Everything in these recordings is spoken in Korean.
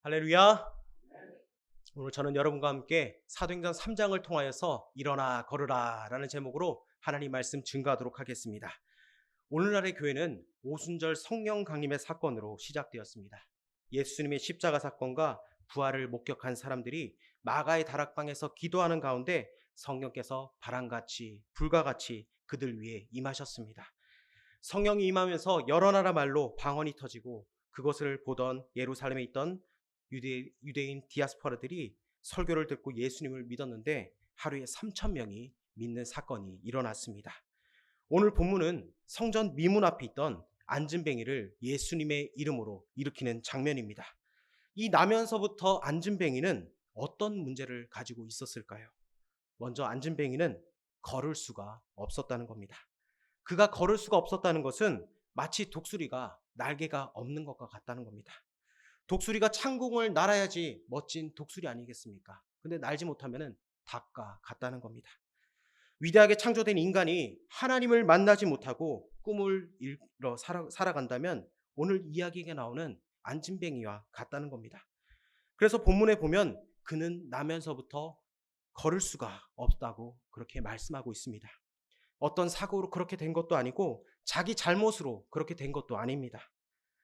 할렐루야. 오늘 저는 여러분과 함께 사도행전 3장을 통하여서 일어나 걸으라 라는 제목으로 하나님 말씀 증거하도록 하겠습니다. 오늘날의 교회는 오순절 성령 강림의 사건으로 시작되었습니다. 예수님의 십자가 사건과 부활을 목격한 사람들이 마가의 다락방에서 기도하는 가운데 성령께서 바람같이 불과 같이 그들 위에 임하셨습니다. 성령이 임하면서 여러 나라 말로 방언이 터지고 그것을 보던 예루살렘에 있던 유대인 디아스포라들이 설교를 듣고 예수님을 믿었는데 하루에 3천 명이 믿는 사건이 일어났습니다. 오늘 본문은 성전 미문 앞에 있던 안진뱅이를 예수님의 이름으로 일으키는 장면입니다. 이 나면서부터 안진뱅이는 어떤 문제를 가지고 있었을까요? 먼저 안진뱅이는 걸을 수가 없었다는 겁니다. 그가 걸을 수가 없었다는 것은 마치 독수리가 날개가 없는 것과 같다는 겁니다. 독수리가 창공을 날아야지 멋진 독수리 아니겠습니까? 근데 날지 못하면 닭과 같다는 겁니다. 위대하게 창조된 인간이 하나님을 만나지 못하고 꿈을 이뤄 살아간다면 오늘 이야기에 나오는 안진뱅이와 같다는 겁니다. 그래서 본문에 보면 그는 나면서부터 걸을 수가 없다고 그렇게 말씀하고 있습니다. 어떤 사고로 그렇게 된 것도 아니고 자기 잘못으로 그렇게 된 것도 아닙니다.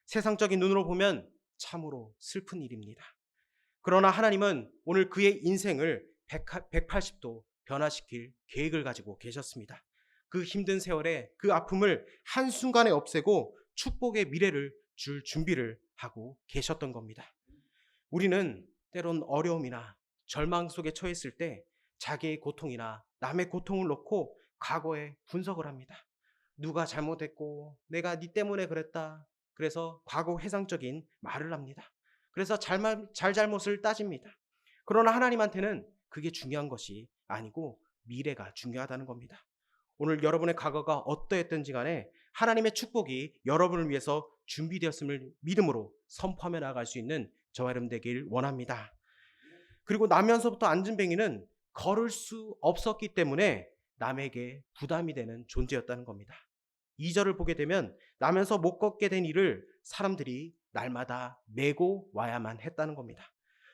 세상적인 눈으로 보면 참으로 슬픈 일입니다. 그러나 하나님은 오늘 그의 인생을 180도 변화시킬 계획을 가지고 계셨습니다. 그 힘든 세월에 그 아픔을 한순간에 없애고 축복의 미래를 줄 준비를 하고 계셨던 겁니다. 우리는 때론 어려움이나 절망 속에 처했을 때 자기의 고통이나 남의 고통을 놓고 과거에 분석을 합니다. 누가 잘못했고 내가 네 때문에 그랬다. 그래서 과거 회상적인 말을 합니다. 그래서 잘못을 따집니다. 그러나 하나님한테는 그게 중요한 것이 아니고 미래가 중요하다는 겁니다. 오늘 여러분의 과거가 어떠했든지 간에 하나님의 축복이 여러분을 위해서 준비되었음을 믿음으로 선포하며 나아갈 수 있는 저와 여러분 되길 원합니다. 그리고 나면서부터 안진뱅이는 걸을 수 없었기 때문에 남에게 부담이 되는 존재였다는 겁니다. 2절을 보게 되면 나면서 못 걷게 된 이를 사람들이 날마다 메고 와야만 했다는 겁니다.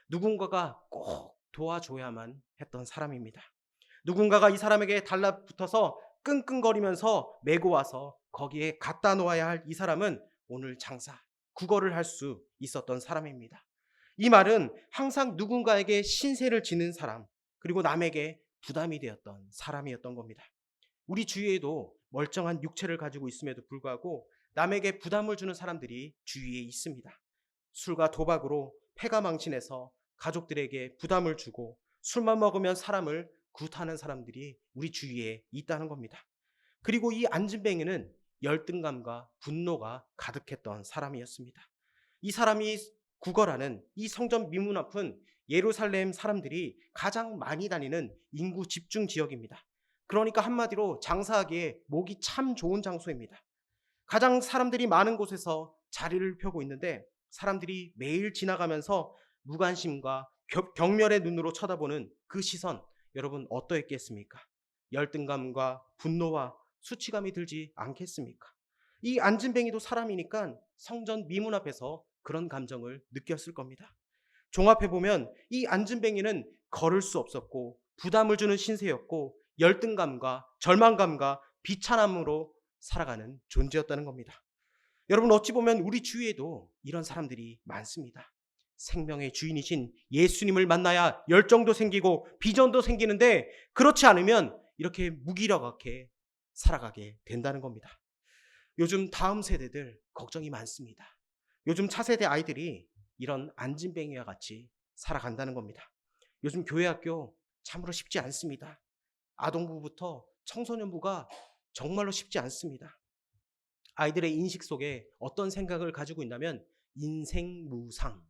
누군가가 꼭 도와줘야만 했던 사람입니다. 누군가가 이 사람에게 달라붙어서 끙끙거리면서 메고 와서 거기에 갖다 놓아야 할 이 사람은 오늘 장사, 구걸을 할 수 있었던 사람입니다. 이 말은 항상 누군가에게 신세를 지는 사람, 그리고 남에게 부담이 되었던 사람이었던 겁니다. 우리 주위에도 멀쩡한 육체를 가지고 있음에도 불구하고 남에게 부담을 주는 사람들이 주위에 있습니다. 술과 도박으로 패가 망신해서 가족들에게 부담을 주고 술만 먹으면 사람을 굿하는 사람들이 우리 주위에 있다는 겁니다. 그리고 이 안진뱅이는 열등감과 분노가 가득했던 사람이었습니다. 이 사람이 구걸하는 이 성전 미문 앞은 예루살렘 사람들이 가장 많이 다니는 인구 집중 지역입니다. 그러니까 한마디로 장사하기에 목이 참 좋은 장소입니다. 가장 사람들이 많은 곳에서 자리를 펴고 있는데 사람들이 매일 지나가면서 무관심과 경멸의 눈으로 쳐다보는 그 시선, 여러분 어떠했겠습니까? 열등감과 분노와 수치감이 들지 않겠습니까? 이 안진뱅이도 사람이니까 성전 미문 앞에서 그런 감정을 느꼈을 겁니다. 종합해보면 이 안진뱅이는 걸을 수 없었고 부담을 주는 신세였고 열등감과 절망감과 비참함으로 살아가는 존재였다는 겁니다. 여러분 어찌 보면 우리 주위에도 이런 사람들이 많습니다. 생명의 주인이신 예수님을 만나야 열정도 생기고 비전도 생기는데 그렇지 않으면 이렇게 무기력하게 살아가게 된다는 겁니다. 요즘 다음 세대들 걱정이 많습니다. 요즘 차세대 아이들이 이런 안진뱅이와 같이 살아간다는 겁니다. 요즘 교회 학교 참으로 쉽지 않습니다. 아동부부터 청소년부가 정말로 쉽지 않습니다. 아이들의 인식 속에 어떤 생각을 가지고 있냐면 인생무상.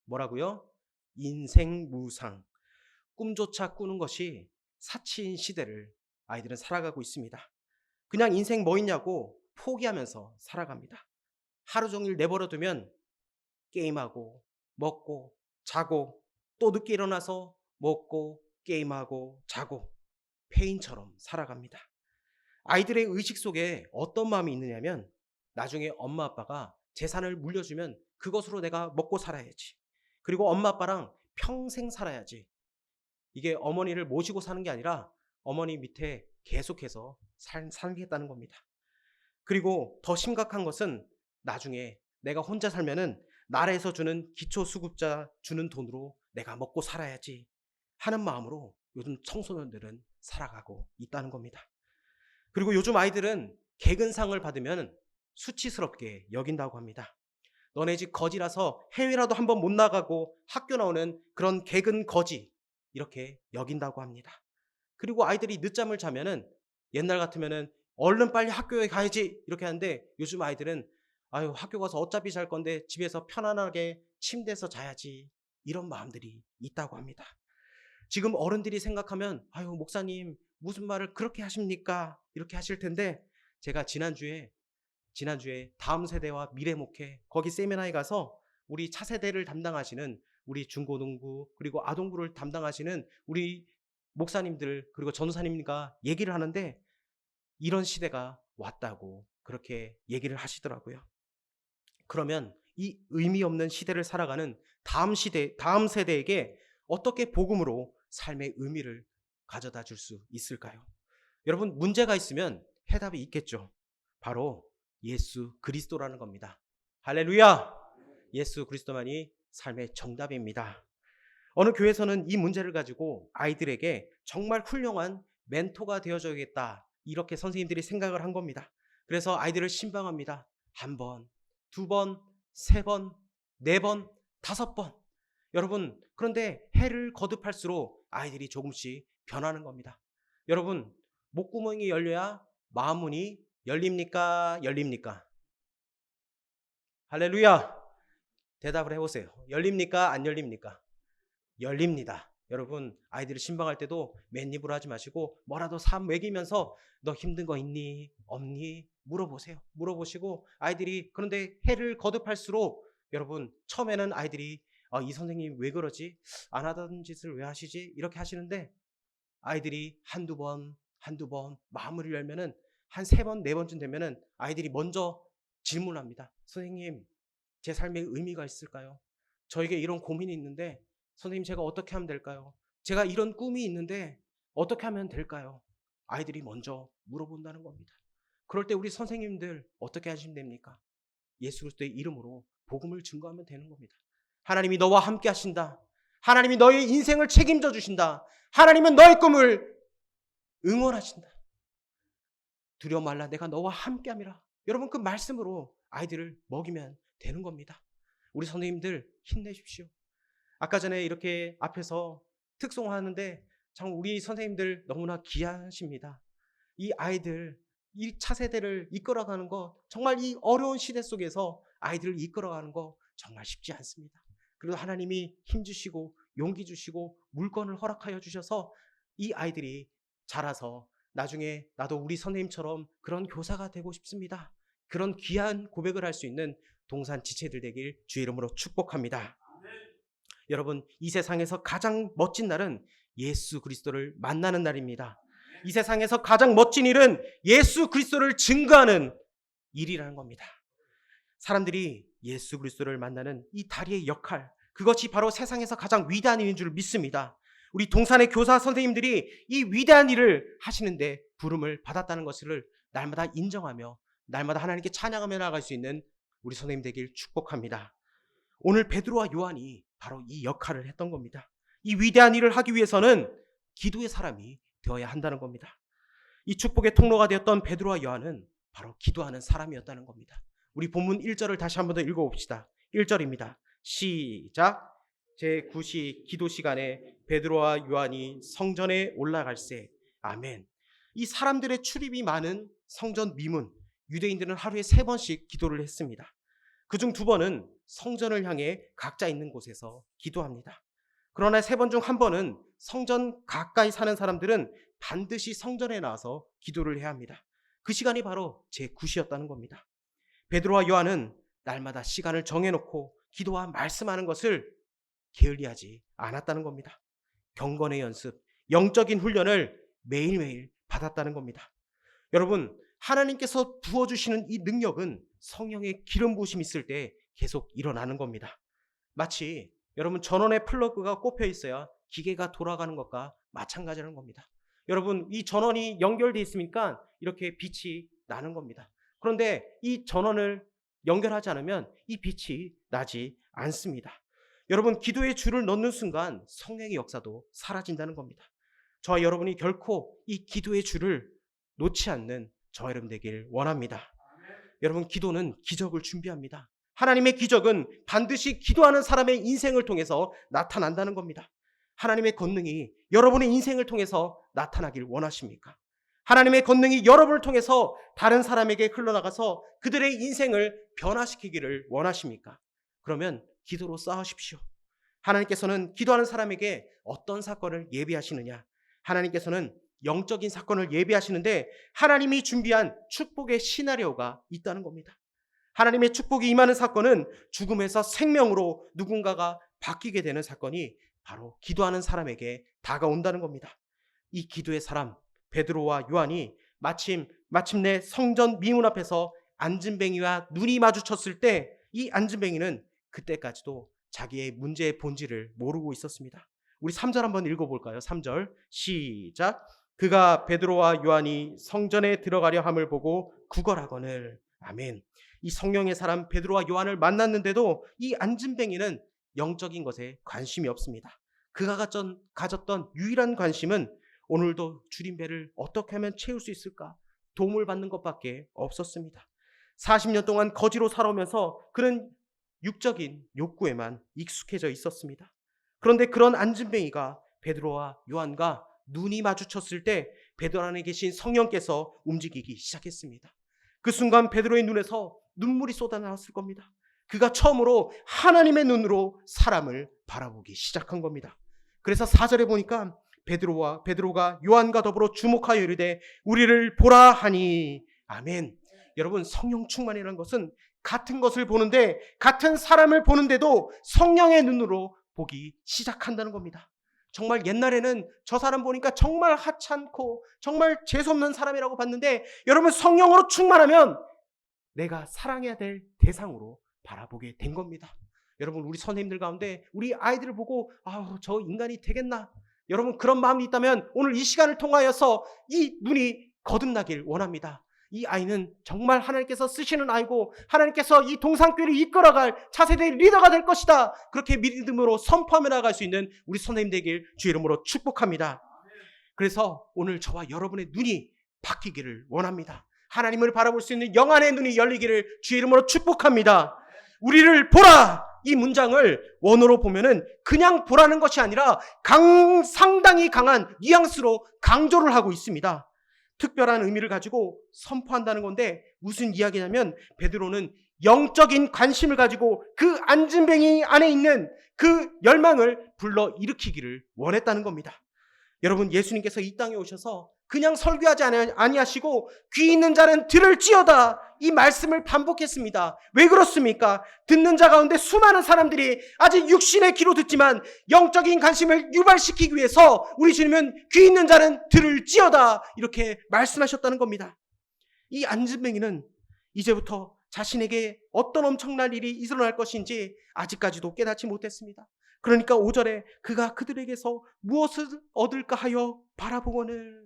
뭐라고요? 인생무상. 꿈조차 꾸는 것이 사치인 시대를 아이들은 살아가고 있습니다. 그냥 인생 뭐 있냐고 포기하면서 살아갑니다. 하루 종일 내버려 두면 게임하고 먹고 자고 또 늦게 일어나서 먹고 게임하고 자고 폐인처럼 살아갑니다. 아이들의 의식 속에 어떤 마음이 있느냐면 나중에 엄마 아빠가 재산을 물려주면 그것으로 내가 먹고 살아야지. 그리고 엄마 아빠랑 평생 살아야지. 이게 어머니를 모시고 사는 게 아니라 어머니 밑에 계속해서 살겠다는 겁니다. 그리고 더 심각한 것은 나중에 내가 혼자 살면은 나라에서 주는 기초수급자 주는 돈으로 내가 먹고 살아야지 하는 마음으로 요즘 청소년들은 살아가고 있다는 겁니다. 그리고 요즘 아이들은 개근상을 받으면 수치스럽게 여긴다고 합니다. 너네 집 거지라서 해외라도 한번 못 나가고 학교 나오는 그런 개근 거지 이렇게 여긴다고 합니다. 그리고 아이들이 늦잠을 자면은 옛날 같으면은 얼른 빨리 학교에 가야지 이렇게 하는데 요즘 아이들은 아유 학교 가서 어차피 잘 건데 집에서 편안하게 침대에서 자야지 이런 마음들이 있다고 합니다. 지금 어른들이 생각하면 아유 목사님 무슨 말을 그렇게 하십니까 이렇게 하실 텐데 제가 지난주에 다음 세대와 미래 목회 거기 세미나에 가서 우리 차세대를 담당하시는 우리 중고등부 그리고 아동부를 담당하시는 우리 목사님들 그리고 전도사님과 얘기를 하는데 이런 시대가 왔다고 그렇게 얘기를 하시더라고요. 그러면 이 의미 없는 시대를 살아가는 다음 세대에게 어떻게 복음으로 삶의 의미를 가져다 줄 수 있을까요? 여러분 문제가 있으면 해답이 있겠죠. 바로 예수 그리스도라는 겁니다. 할렐루야! 예수 그리스도만이 삶의 정답입니다. 어느 교회에서는 이 문제를 가지고 아이들에게 정말 훌륭한 멘토가 되어줘야겠다 이렇게 선생님들이 생각을 한 겁니다. 그래서 아이들을 신방합니다. 1번, 2번, 3번, 4번, 5번. 여러분 그런데 해를 거듭할수록 아이들이 조금씩 변하는 겁니다. 여러분 목구멍이 열려야 마음문이 열립니까? 열립니까? 할렐루야! 대답을 해보세요. 열립니까? 안 열립니까? 열립니다. 여러분 아이들을 신방할 때도 맨입으로 하지 마시고 뭐라도 먹이면서 너 힘든 거 있니? 없니? 물어보세요. 물어보시고 아이들이 그런데 해를 거듭할수록 여러분 처음에는 아이들이 이 선생님 왜 그러지? 안 하던 짓을 왜 하시지? 이렇게 하시는데 아이들이 한두 번 마음을 열면은 한 3번, 4번쯤 되면은 아이들이 먼저 질문합니다. 선생님, 제 삶에 의미가 있을까요? 저에게 이런 고민이 있는데 선생님 제가 어떻게 하면 될까요? 제가 이런 꿈이 있는데 어떻게 하면 될까요? 아이들이 먼저 물어본다는 겁니다. 그럴 때 우리 선생님들 어떻게 하시면 됩니까? 예수 그리스도의 이름으로 복음을 증거하면 되는 겁니다. 하나님이 너와 함께 하신다. 하나님이 너의 인생을 책임져 주신다. 하나님은 너의 꿈을 응원하신다. 두려워 말라 내가 너와 함께함이라. 여러분 그 말씀으로 아이들을 먹이면 되는 겁니다. 우리 선생님들 힘내십시오. 아까 전에 이렇게 앞에서 특송하는데 참 우리 선생님들 너무나 귀하십니다. 이 아이들 이 차세대를 이끌어가는 거 정말 이 어려운 시대 속에서 아이들을 이끌어가는 거 정말 쉽지 않습니다. 그래도 하나님이 힘 주시고 용기 주시고 물건을 허락하여 주셔서 이 아이들이 자라서 나중에 나도 우리 선생님처럼 그런 교사가 되고 싶습니다. 그런 귀한 고백을 할 수 있는 동산 지체들 되길 주의 이름으로 축복합니다. 여러분 이 세상에서 가장 멋진 날은 예수 그리스도를 만나는 날입니다. 이 세상에서 가장 멋진 일은 예수 그리스도를 증거하는 일이라는 겁니다. 사람들이 예수 그리스도를 만나는 이 다리의 역할 그것이 바로 세상에서 가장 위대한 일인 줄 믿습니다. 우리 동산의 교사 선생님들이 이 위대한 일을 하시는데 부름을 받았다는 것을 날마다 인정하며 날마다 하나님께 찬양하며 나아갈 수 있는 우리 선생님 되길 축복합니다. 오늘 베드로와 요한이 바로 이 역할을 했던 겁니다. 이 위대한 일을 하기 위해서는 기도의 사람이 되어야 한다는 겁니다. 이 축복의 통로가 되었던 베드로와 요한은 바로 기도하는 사람이었다는 겁니다. 우리 본문 1절을 다시 한번 더 읽어봅시다. 1절입니다. 시작. 제9시 기도 시간에 베드로와 요한이 성전에 올라갈새. 아멘. 이 사람들의 출입이 많은 성전 미문, 유대인들은 하루에 3번씩 기도를 했습니다. 그중 2번은 성전을 향해 각자 있는 곳에서 기도합니다. 그러나 3번 중 1번은 성전 가까이 사는 사람들은 반드시 성전에 나와서 기도를 해야 합니다. 그 시간이 바로 제9시였다는 겁니다. 베드로와 요한은 날마다 시간을 정해놓고 기도와 말씀하는 것을 게을리하지 않았다는 겁니다. 경건의 연습, 영적인 훈련을 매일매일 받았다는 겁니다. 여러분, 하나님께서 부어주시는 이 능력은 성령의 기름 부으심이 있을 때 계속 일어나는 겁니다. 마치 여러분, 전원에 플러그가 꼽혀 있어야 기계가 돌아가는 것과 마찬가지라는 겁니다. 여러분, 이 전원이 연결되어 있으니까 이렇게 빛이 나는 겁니다. 그런데 이 전원을 연결하지 않으면 이 빛이 나지 않습니다. 여러분, 기도의 줄을 넣는 순간 성령의 역사도 사라진다는 겁니다. 저와 여러분이 결코 이 기도의 줄을 놓지 않는 저와 여러분 되길 원합니다. 여러분, 기도는 기적을 준비합니다. 하나님의 기적은 반드시 기도하는 사람의 인생을 통해서 나타난다는 겁니다. 하나님의 권능이 여러분의 인생을 통해서 나타나길 원하십니까? 하나님의 권능이 여러분을 통해서 다른 사람에게 흘러나가서 그들의 인생을 변화시키기를 원하십니까? 그러면 기도로 싸우십시오. 하나님께서는 기도하는 사람에게 어떤 사건을 예비하시느냐? 하나님께서는 영적인 사건을 예비하시는데 하나님이 준비한 축복의 시나리오가 있다는 겁니다. 하나님의 축복이 임하는 사건은 죽음에서 생명으로 누군가가 바뀌게 되는 사건이 바로 기도하는 사람에게 다가온다는 겁니다. 이 기도의 사람 베드로와 요한이 마침내 성전 미문 앞에서 안진뱅이와 눈이 마주쳤을 때 이 안진뱅이는 그때까지도 자기의 문제의 본질을 모르고 있었습니다. 우리 3절 한번 읽어볼까요? 3절 시작. 그가 베드로와 요한이 성전에 들어가려 함을 보고 구걸하거늘. 아멘. 이 성령의 사람 베드로와 요한을 만났는데도 이 안진뱅이는 영적인 것에 관심이 없습니다. 그가 가졌던 유일한 관심은 오늘도 줄임배를 어떻게 하면 채울 수 있을까? 도움을 받는 것밖에 없었습니다. 40년 동안 거지로 살아오면서 그는 육적인 욕구에만 익숙해져 있었습니다. 그런데 그런 안진뱅이가 베드로와 요한과 눈이 마주쳤을 때 베드로 안에 계신 성령께서 움직이기 시작했습니다. 그 순간 베드로의 눈에서 눈물이 쏟아나왔을 겁니다. 그가 처음으로 하나님의 눈으로 사람을 바라보기 시작한 겁니다. 그래서 4절에 보니까 베드로가 요한과 더불어 주목하여 이르되 우리를 보라 하니. 아멘. 여러분, 성령 충만이라는 것은 같은 것을 보는데 같은 사람을 보는데도 성령의 눈으로 보기 시작한다는 겁니다. 정말 옛날에는 저 사람 보니까 정말 하찮고 정말 재수없는 사람이라고 봤는데 여러분, 성령으로 충만하면 내가 사랑해야 될 대상으로 바라보게 된 겁니다. 여러분, 우리 선생님들 가운데 우리 아이들을 보고 저 인간이 되겠나? 여러분, 그런 마음이 있다면 오늘 이 시간을 통하여서 이 눈이 거듭나길 원합니다. 이 아이는 정말 하나님께서 쓰시는 아이고 하나님께서 이 동산교회를 이끌어갈 차세대 리더가 될 것이다. 그렇게 믿음으로 선포하며 나갈 수 있는 우리 선생님 되길 주의 이름으로 축복합니다. 그래서 오늘 저와 여러분의 눈이 바뀌기를 원합니다. 하나님을 바라볼 수 있는 영안의 눈이 열리기를 주의 이름으로 축복합니다. 우리를 보라! 이 문장을 원어로 보면은 그냥 보라는 것이 아니라 상당히 강한 뉘앙스로 강조를 하고 있습니다. 특별한 의미를 가지고 선포한다는 건데 무슨 이야기냐면 베드로는 영적인 관심을 가지고 그 안진뱅이 안에 있는 그 열망을 불러 일으키기를 원했다는 겁니다. 여러분, 예수님께서 이 땅에 오셔서 그냥 설교하지 아니하시고 귀 있는 자는 들을지어다 이 말씀을 반복했습니다. 왜 그렇습니까? 듣는 자 가운데 수많은 사람들이 아직 육신의 귀로 듣지만 영적인 관심을 유발시키기 위해서 우리 주님은 귀 있는 자는 들을지어다 이렇게 말씀하셨다는 겁니다. 이 안진뱅이는 이제부터 자신에게 어떤 엄청난 일이 일어날 것인지 아직까지도 깨닫지 못했습니다. 그러니까 5절에 그가 그들에게서 무엇을 얻을까 하여 바라보거늘.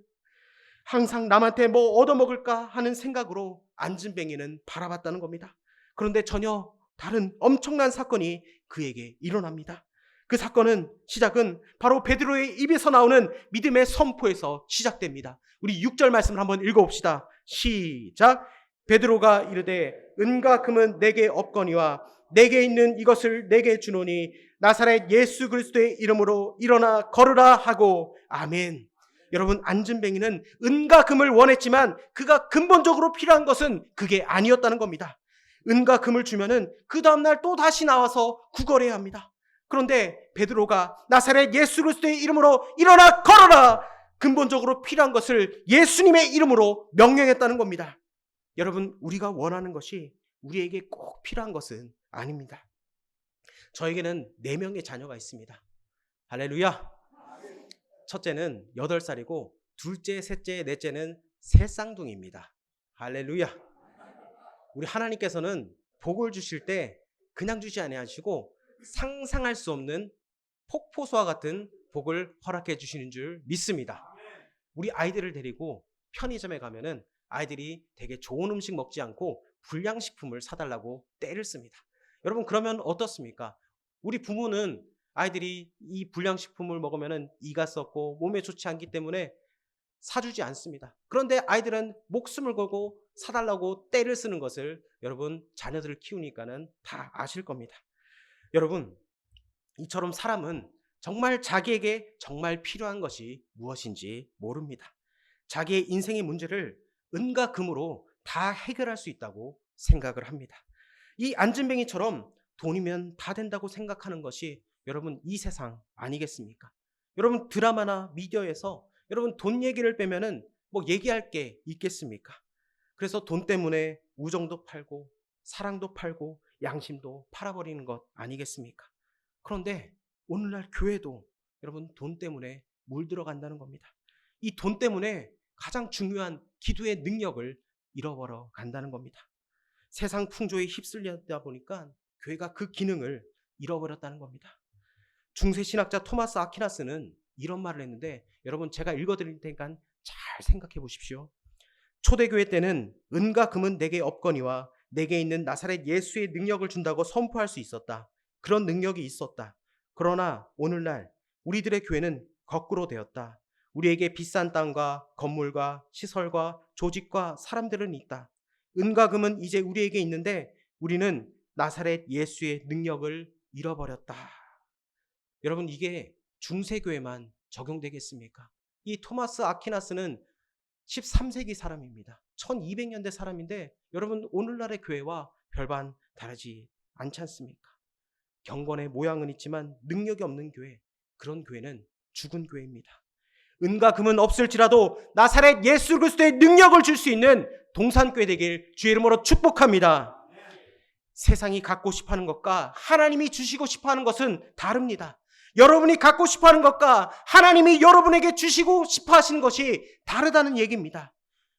항상 남한테 뭐 얻어먹을까 하는 생각으로 안진뱅이는 바라봤다는 겁니다. 그런데 전혀 다른 엄청난 사건이 그에게 일어납니다. 그 사건은 시작은 바로 베드로의 입에서 나오는 믿음의 선포에서 시작됩니다. 우리 6절 말씀을 한번 읽어봅시다. 시작. 베드로가 이르되 은과 금은 내게 없거니와 내게 있는 이것을 내게 주노니 나사렛 예수 그리스도의 이름으로 일어나 걸으라 하고. 아멘. 여러분, 안진뱅이는 은과 금을 원했지만 그가 근본적으로 필요한 것은 그게 아니었다는 겁니다. 은과 금을 주면은 그 다음날 또 다시 나와서 구걸해야 합니다. 그런데 베드로가 나사렛 예수 그리스도의 이름으로 일어나 걸어라! 근본적으로 필요한 것을 예수님의 이름으로 명령했다는 겁니다. 여러분, 우리가 원하는 것이 우리에게 꼭 필요한 것은 아닙니다. 저에게는 4명의 자녀가 있습니다. 할렐루야. 첫째는 8살이고 둘째, 셋째, 넷째는 새쌍둥이입니다. 할렐루야. 우리 하나님께서는 복을 주실 때 그냥 주지 아니하시고 상상할 수 없는 폭포수와 같은 복을 허락해 주시는 줄 믿습니다. 우리 아이들을 데리고 편의점에 가면은 아이들이 되게 좋은 음식 먹지 않고 불량식품을 사달라고 떼를 씁니다. 여러분, 그러면 어떻습니까? 우리 부모는 아이들이 이 불량식품을 먹으면은 이가 썩고 몸에 좋지 않기 때문에 사주지 않습니다. 그런데 아이들은 목숨을 걸고 사달라고 떼를 쓰는 것을 여러분, 자녀들을 키우니까는 다 아실 겁니다. 여러분, 이처럼 사람은 정말 자기에게 정말 필요한 것이 무엇인지 모릅니다. 자기의 인생의 문제를 은과 금으로 다 해결할 수 있다고 생각을 합니다. 이 안진뱅이처럼 돈이면 다 된다고 생각하는 것이 여러분, 이 세상 아니겠습니까? 여러분, 드라마나 미디어에서 여러분, 돈 얘기를 빼면은 뭐 얘기할 게 있겠습니까? 그래서 돈 때문에 우정도 팔고 사랑도 팔고 양심도 팔아버리는 것 아니겠습니까? 그런데 오늘날 교회도 여러분, 돈 때문에 물들어간다는 겁니다. 이 돈 때문에 가장 중요한 기도의 능력을 잃어버려 간다는 겁니다. 세상 풍조에 휩쓸리다 보니까 교회가 그 기능을 잃어버렸다는 겁니다. 중세 신학자 토마스 아퀴나스는 이런 말을 했는데, 여러분, 제가 읽어드릴 테니까 잘 생각해 보십시오. 초대교회 때는 은과 금은 내게 없거니와 내게 있는 나사렛 예수의 능력을 준다고 선포할 수 있었다. 그런 능력이 있었다. 그러나 오늘날 우리들의 교회는 거꾸로 되었다. 우리에게 비싼 땅과 건물과 시설과 조직과 사람들은 있다. 은과 금은 이제 우리에게 있는데 우리는 나사렛 예수의 능력을 잃어버렸다. 여러분, 이게 중세교회만 적용되겠습니까? 이 토마스 아퀴나스는 13세기 사람입니다. 1200년대 사람인데 여러분, 오늘날의 교회와 별반 다르지 않지 않습니까? 경건의 모양은 있지만 능력이 없는 교회, 그런 교회는 죽은 교회입니다. 은과 금은 없을지라도 나사렛 예수 그리스도의 능력을 줄 수 있는 동산교회 되길 주의 이름으로 축복합니다. 세상이 갖고 싶어하는 것과 하나님이 주시고 싶어하는 것은 다릅니다. 여러분이 갖고 싶어하는 것과 하나님이 여러분에게 주시고 싶어하시는 것이 다르다는 얘기입니다.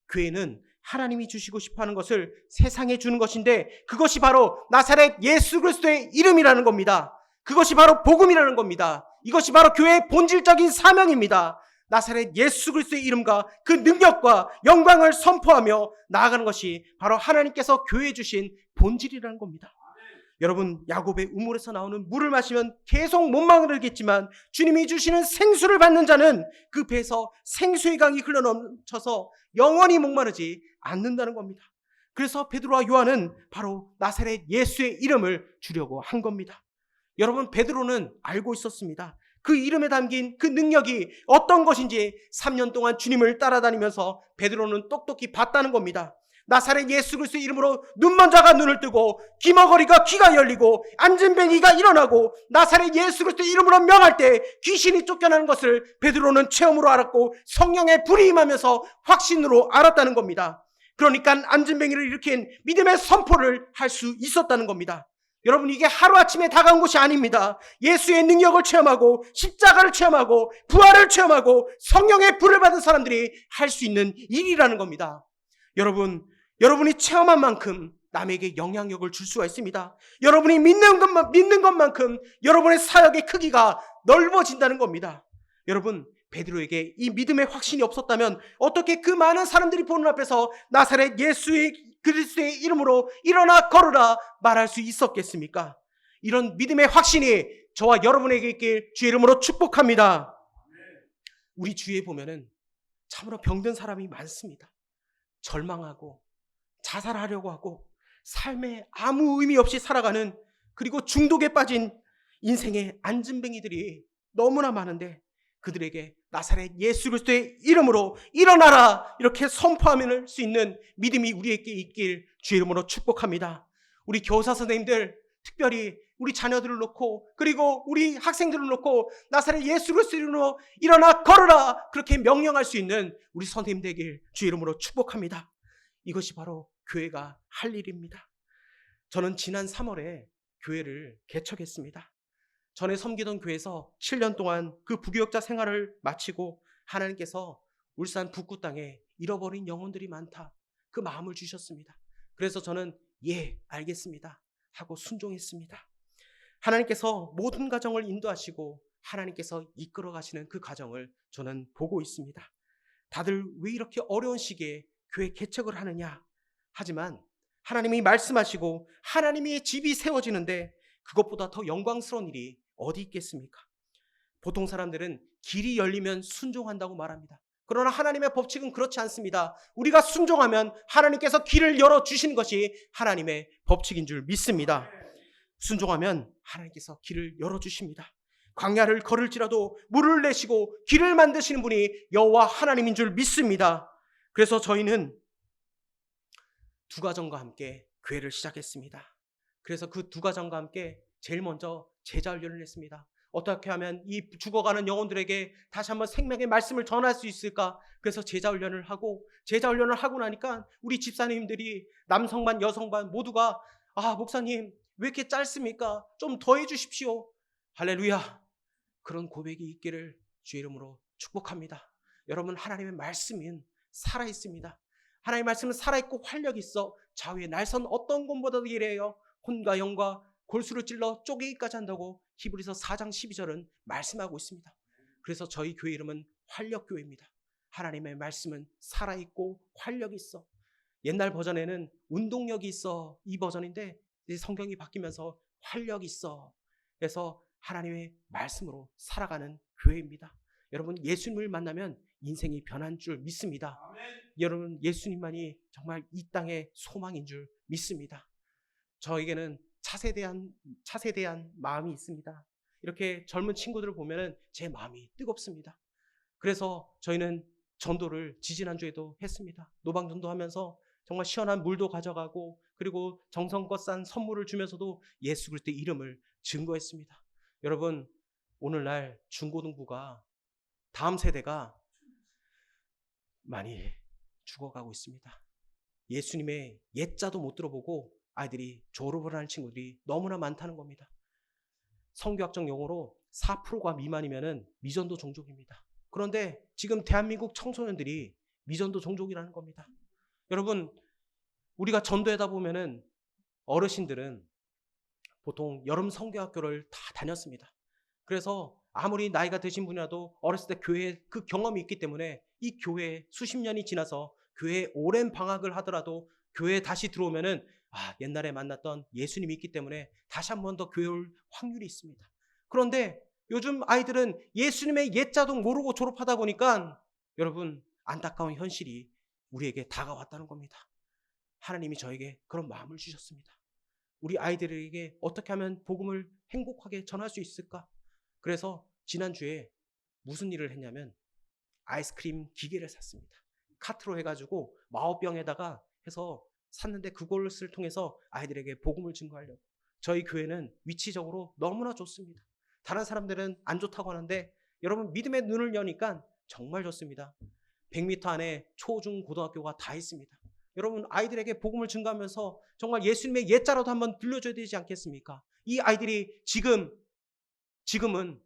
교회는 하나님이 주시고 싶어하는 것을 세상에 주는 것인데 그것이 바로 나사렛 예수 그리스도의 이름이라는 겁니다. 그것이 바로 복음이라는 겁니다. 이것이 바로 교회의 본질적인 사명입니다. 나사렛 예수 그리스도의 이름과 그 능력과 영광을 선포하며 나아가는 것이 바로 하나님께서 교회에 주신 본질이라는 겁니다. 여러분, 야곱의 우물에서 나오는 물을 마시면 계속 못 마르겠지만 주님이 주시는 생수를 받는 자는 그 배에서 생수의 강이 흘러넘쳐서 영원히 목마르지 않는다는 겁니다. 그래서 베드로와 요한은 바로 나사렛 예수의 이름을 주려고 한 겁니다. 여러분, 베드로는 알고 있었습니다. 그 이름에 담긴 그 능력이 어떤 것인지 3년 동안 주님을 따라다니면서 베드로는 똑똑히 봤다는 겁니다. 나사렛 예수 그리스도의 이름으로 눈먼 자가 눈을 뜨고 귀머거리가 귀가 열리고 안진뱅이가 일어나고 나사렛 예수 그리스도의 이름으로 명할 때 귀신이 쫓겨나는 것을 베드로는 체험으로 알았고 성령의 불이 임하면서 확신으로 알았다는 겁니다. 그러니까 안진뱅이를 일으킨 믿음의 선포를 할 수 있었다는 겁니다. 여러분, 이게 하루아침에 다가온 것이 아닙니다. 예수의 능력을 체험하고 십자가를 체험하고 부활을 체험하고 성령의 불을 받은 사람들이 할 수 있는 일이라는 겁니다. 여러분이 체험한 만큼 남에게 영향력을 줄 수가 있습니다. 여러분이 믿는 것만큼 여러분의 사역의 크기가 넓어진다는 겁니다. 여러분, 베드로에게 이 믿음의 확신이 없었다면 어떻게 그 많은 사람들이 보는 앞에서 나사렛 예수의 그리스도의 이름으로 일어나 걸으라 말할 수 있었겠습니까? 이런 믿음의 확신이 저와 여러분에게 있길 주의 이름으로 축복합니다. 우리 주위에 보면은 참으로 병든 사람이 많습니다. 절망하고 자살하려고 하고 삶에 아무 의미 없이 살아가는, 그리고 중독에 빠진 인생의 안진뱅이들이 너무나 많은데 그들에게 나사렛 예수 그리스도의 이름으로 일어나라 이렇게 선포할 수 있는 믿음이 우리에게 있길 주의 이름으로 축복합니다. 우리 교사 선생님들, 특별히 우리 자녀들을 놓고 그리고 우리 학생들을 놓고 나사렛 예수 그리스도의 이름으로 일어나 걸어라 그렇게 명령할 수 있는 우리 선생님 되길 주의 이름으로 축복합니다. 이것이 바로 교회가 할 일입니다. 저는 지난 3월에 교회를 개척했습니다. 전에 섬기던 교회에서 7년 동안 그 부교역자 생활을 마치고 하나님께서 울산 북구 땅에 잃어버린 영혼들이 많다, 그 마음을 주셨습니다. 그래서 저는 예, 알겠습니다 하고 순종했습니다. 하나님께서 모든 가정을 인도하시고 하나님께서 이끌어 가시는 그 가정을 저는 보고 있습니다. 다들 왜 이렇게 어려운 시기에 교회 개척을 하느냐? 하지만 하나님이 말씀하시고 하나님의 집이 세워지는데 그것보다 더 영광스러운 일이 어디 있겠습니까? 보통 사람들은 길이 열리면 순종한다고 말합니다. 그러나 하나님의 법칙은 그렇지 않습니다. 우리가 순종하면 하나님께서 길을 열어주시는 것이 하나님의 법칙인 줄 믿습니다. 순종하면 하나님께서 길을 열어주십니다. 광야를 걸을지라도 물을 내시고 길을 만드시는 분이 여호와 하나님인 줄 믿습니다. 그래서 저희는 두 가정과 함께 교회를 시작했습니다. 그래서 그 두 가정과 함께 제일 먼저 제자 훈련을 했습니다. 어떻게 하면 이 죽어가는 영혼들에게 다시 한번 생명의 말씀을 전할 수 있을까? 그래서 제자 훈련을 하고 나니까 우리 집사님들이 남성반 여성반 모두가 목사님 왜 이렇게 짧습니까? 좀 더 해주십시오. 할렐루야. 그런 고백이 있기를 주의 이름으로 축복합니다. 여러분, 하나님의 말씀은 살아있습니다. 하나님의 말씀은 살아있고 활력이 있어 좌우의 날선 어떤 것보다도 이래요. 혼과 영과 골수를 찔러 쪼개기까지 한다고 히브리서 4장 12절은 말씀하고 있습니다. 그래서 저희 교회 이름은 활력교회입니다. 하나님의 말씀은 살아있고 활력이 있어. 옛날 버전에는 운동력이 있어 이 버전인데 이제 성경이 바뀌면서 활력이 있어. 그래서 하나님의 말씀으로 살아가는 교회입니다. 여러분, 예수님을 만나면 인생이 변한 줄 믿습니다. 아멘. 여러분, 예수님만이 정말 이 땅의 소망인 줄 믿습니다. 저에게는 찻에 대한 마음이 있습니다. 이렇게 젊은 친구들을 보면 제 마음이 뜨겁습니다. 그래서 저희는 전도를 지지난주에도 했습니다. 노방전도 하면서 정말 시원한 물도 가져가고 그리고 정성껏 싼 선물을 주면서도 예수 그리스도의 이름을 증거했습니다. 여러분, 오늘날 중고등부가 다음 세대가 많이 죽어가고 있습니다. 예수님의 옛자도 못 들어보고 아이들이 졸업을 하는 친구들이 너무나 많다는 겁니다. 성교학적 용어로 4%가 미만이면 미전도 종족입니다. 그런데 지금 대한민국 청소년들이 미전도 종족이라는 겁니다. 여러분, 우리가 전도하다 보면은 어르신들은 보통 여름 성교학교를 다 다녔습니다. 그래서 아무리 나이가 드신 분이라도 어렸을 때 교회에 그 경험이 있기 때문에 이 교회에 수십 년이 지나서 교회에 오랜 방학을 하더라도 교회에 다시 들어오면은 옛날에 만났던 예수님이 있기 때문에 다시 한 번 더 교회 올 확률이 있습니다. 그런데 요즘 아이들은 예수님의 옛자도 모르고 졸업하다 보니까 여러분, 안타까운 현실이 우리에게 다가왔다는 겁니다. 하나님이 저에게 그런 마음을 주셨습니다. 우리 아이들에게 어떻게 하면 복음을 행복하게 전할 수 있을까? 그래서 지난주에 무슨 일을 했냐면 아이스크림 기계를 샀습니다. 카트로 해가지고 마오병에다가 해서 샀는데 그것을 통해서 아이들에게 복음을 증거하려고. 저희 교회는 위치적으로 너무나 좋습니다. 다른 사람들은 안 좋다고 하는데 여러분, 믿음의 눈을 여니까 정말 좋습니다. 100m 안에 초, 중, 고등학교가 다 있습니다. 여러분, 아이들에게 복음을 증거하면서 정말 예수님의 옛자라도 한번 들려줘야 되지 않겠습니까? 이 아이들이 지금은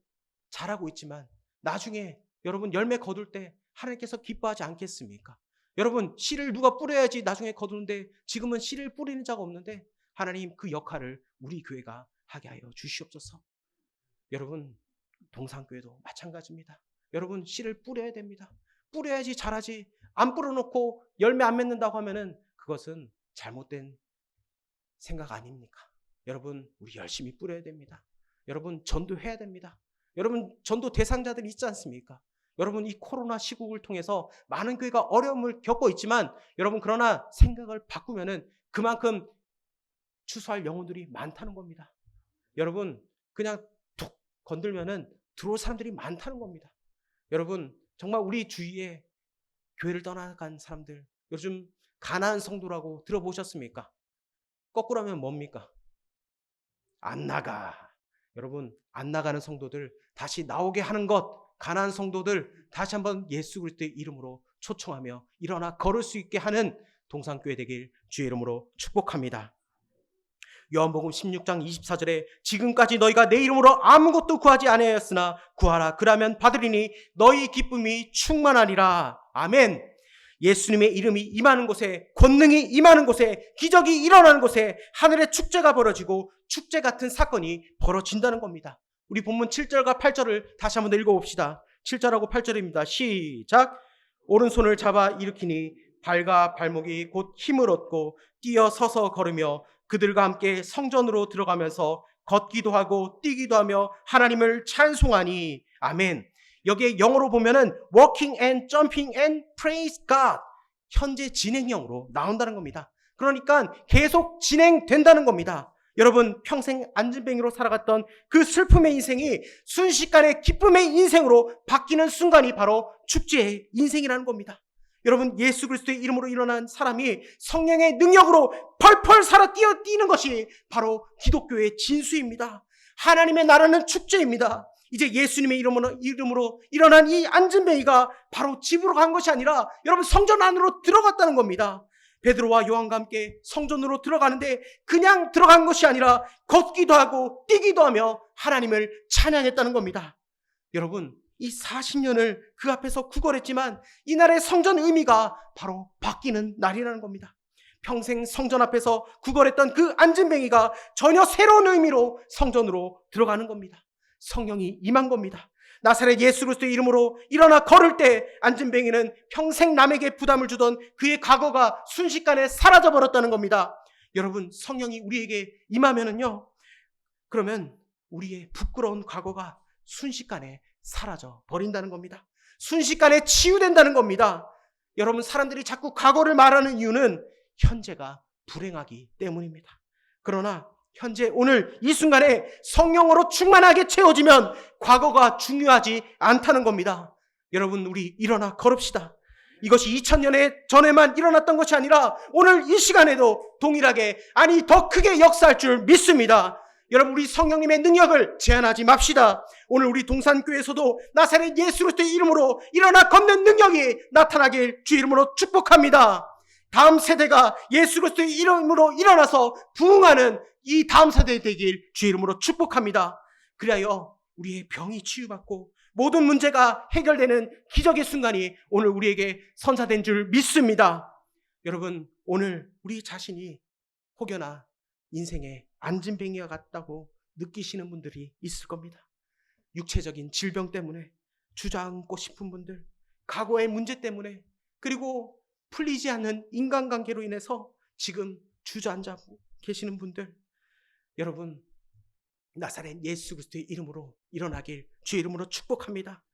잘하고 있지만 나중에 여러분 열매 거둘 때 하나님께서 기뻐하지 않겠습니까? 여러분, 씨를 누가 뿌려야지 나중에 거두는데 지금은 씨를 뿌리는 자가 없는데 하나님 그 역할을 우리 교회가 하게 하여 주시옵소서. 여러분, 동산교회도 마찬가지입니다. 여러분, 씨를 뿌려야 됩니다. 뿌려야지 잘하지. 안 뿌려놓고 열매 안 맺는다고 하면은 그것은 잘못된 생각 아닙니까? 여러분, 우리 열심히 뿌려야 됩니다. 여러분, 전도해야 됩니다. 여러분, 전도 대상자들 있지 않습니까? 여러분, 이 코로나 시국을 통해서 많은 교회가 어려움을 겪고 있지만 여러분, 그러나 생각을 바꾸면은 그만큼 추수할 영혼들이 많다는 겁니다. 여러분, 그냥 툭 건들면은 들어올 사람들이 많다는 겁니다. 여러분, 정말 우리 주위에 교회를 떠나간 사람들, 요즘 가나안 성도라고 들어보셨습니까? 거꾸로 하면 뭡니까? 안 나가. 여러분, 안 나가는 성도들 다시 나오게 하는 것, 가나안 성도들 다시 한번 예수 그리스도의 이름으로 초청하며 일어나 걸을 수 있게 하는 동산교회 되길 주의 이름으로 축복합니다. 요한복음 16장 24절에 지금까지 너희가 내 이름으로 아무것도 구하지 아니하였으나 구하라 그러면 받으리니 너희 기쁨이 충만하리라. 아멘. 예수님의 이름이 임하는 곳에, 권능이 임하는 곳에, 기적이 일어나는 곳에 하늘의 축제가 벌어지고 축제 같은 사건이 벌어진다는 겁니다. 우리 본문 7절과 8절을 다시 한번 읽어봅시다. 7절하고 8절입니다. 시작. 오른손을 잡아 일으키니 발과 발목이 곧 힘을 얻고 뛰어 서서 걸으며 그들과 함께 성전으로 들어가면서 걷기도 하고 뛰기도 하며 하나님을 찬송하니. 아멘. 여기에 영어로 보면은 walking and jumping and praise God, 현재 진행형으로 나온다는 겁니다. 그러니까 계속 진행된다는 겁니다. 여러분, 평생 안진뱅이로 살아갔던 그 슬픔의 인생이 순식간에 기쁨의 인생으로 바뀌는 순간이 바로 축제의 인생이라는 겁니다. 여러분, 예수 그리스도의 이름으로 일어난 사람이 성령의 능력으로 펄펄 살아 뛰는 것이 바로 기독교의 진수입니다. 하나님의 나라는 축제입니다. 이제 예수님의 이름으로 일어난 이 안진뱅이가 바로 집으로 간 것이 아니라 여러분, 성전 안으로 들어갔다는 겁니다. 베드로와 요한과 함께 성전으로 들어가는데 그냥 들어간 것이 아니라 걷기도 하고 뛰기도 하며 하나님을 찬양했다는 겁니다. 여러분, 이 40년을 그 앞에서 구걸했지만 이날의 성전 의미가 바로 바뀌는 날이라는 겁니다. 평생 성전 앞에서 구걸했던 그 안진뱅이가 전혀 새로운 의미로 성전으로 들어가는 겁니다. 성령이 임한 겁니다. 나사렛 예수 그리스도의 이름으로 일어나 걸을 때 안진뱅이는 평생 남에게 부담을 주던 그의 과거가 순식간에 사라져버렸다는 겁니다. 여러분, 성령이 우리에게 임하면은요, 그러면 우리의 부끄러운 과거가 순식간에 사라져 버린다는 겁니다. 순식간에 치유된다는 겁니다. 여러분, 사람들이 자꾸 과거를 말하는 이유는 현재가 불행하기 때문입니다. 그러나 현재 오늘 이 순간에 성령으로 충만하게 채워지면 과거가 중요하지 않다는 겁니다. 여러분, 우리 일어나 걸읍시다. 이것이 2000년 전에만 일어났던 것이 아니라 오늘 이 시간에도 동일하게, 아니 더 크게 역사할 줄 믿습니다. 여러분, 우리 성령님의 능력을 제한하지 맙시다. 오늘 우리 동산교회에서도 나사렛 예수 그리스도의 이름으로 일어나 걷는 능력이 나타나길 주 이름으로 축복합니다. 다음 세대가 예수 그리스도의 이름으로 일어나서 부흥하는 이 다음 세대 되길 주 이름으로 축복합니다. 그리하여 우리의 병이 치유받고 모든 문제가 해결되는 기적의 순간이 오늘 우리에게 선사된 줄 믿습니다. 여러분, 오늘 우리 자신이 혹여나 인생의 안진뱅이와 같다고 느끼시는 분들이 있을 겁니다. 육체적인 질병 때문에 주저앉고 싶은 분들, 과거의 문제 때문에, 그리고 풀리지 않는 인간관계로 인해서 지금 주저앉아 계시는 분들, 여러분, 나사렛 예수 그리스도의 이름으로 일어나길 주의 이름으로 축복합니다.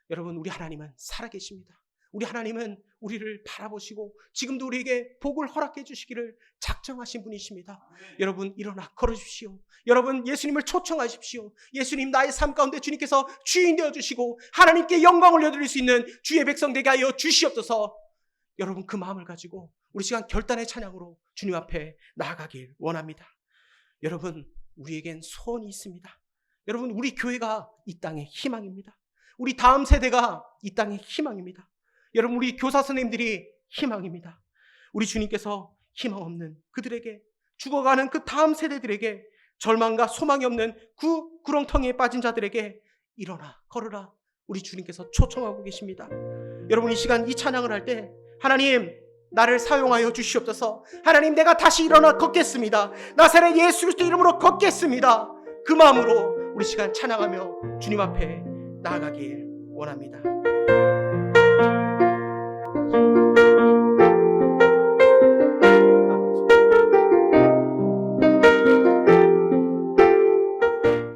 여러분, 우리 하나님은 살아계십니다. 우리 하나님은 우리를 바라보시고 지금도 우리에게 복을 허락해 주시기를 작정하신 분이십니다. 여러분, 일어나 걸어주십시오. 여러분, 예수님을 초청하십시오. 예수님, 나의 삶 가운데 주님께서 주인 되어주시고 하나님께 영광을 올려드릴 수 있는 주의 백성 되게 하여 주시옵소서. 여러분, 그 마음을 가지고 우리 시간 결단의 찬양으로 주님 앞에 나아가길 원합니다. 여러분, 우리에겐 소원이 있습니다. 여러분, 우리 교회가 이 땅의 희망입니다. 우리 다음 세대가 이 땅의 희망입니다. 여러분, 우리 교사 선생님들이 희망입니다. 우리 주님께서 희망 없는 그들에게, 죽어가는 그 다음 세대들에게, 절망과 소망이 없는 그 구렁텅이에 빠진 자들에게 일어나 걸으라 우리 주님께서 초청하고 계십니다. 여러분, 이 시간 이 찬양을 할 때 하나님, 나를 사용하여 주시옵소서. 하나님, 내가 다시 일어나 걷겠습니다. 나사렛 예수 그리스도 이름으로 걷겠습니다. 그 마음으로 우리 시간 찬양하며 주님 앞에 나아가길 원합니다.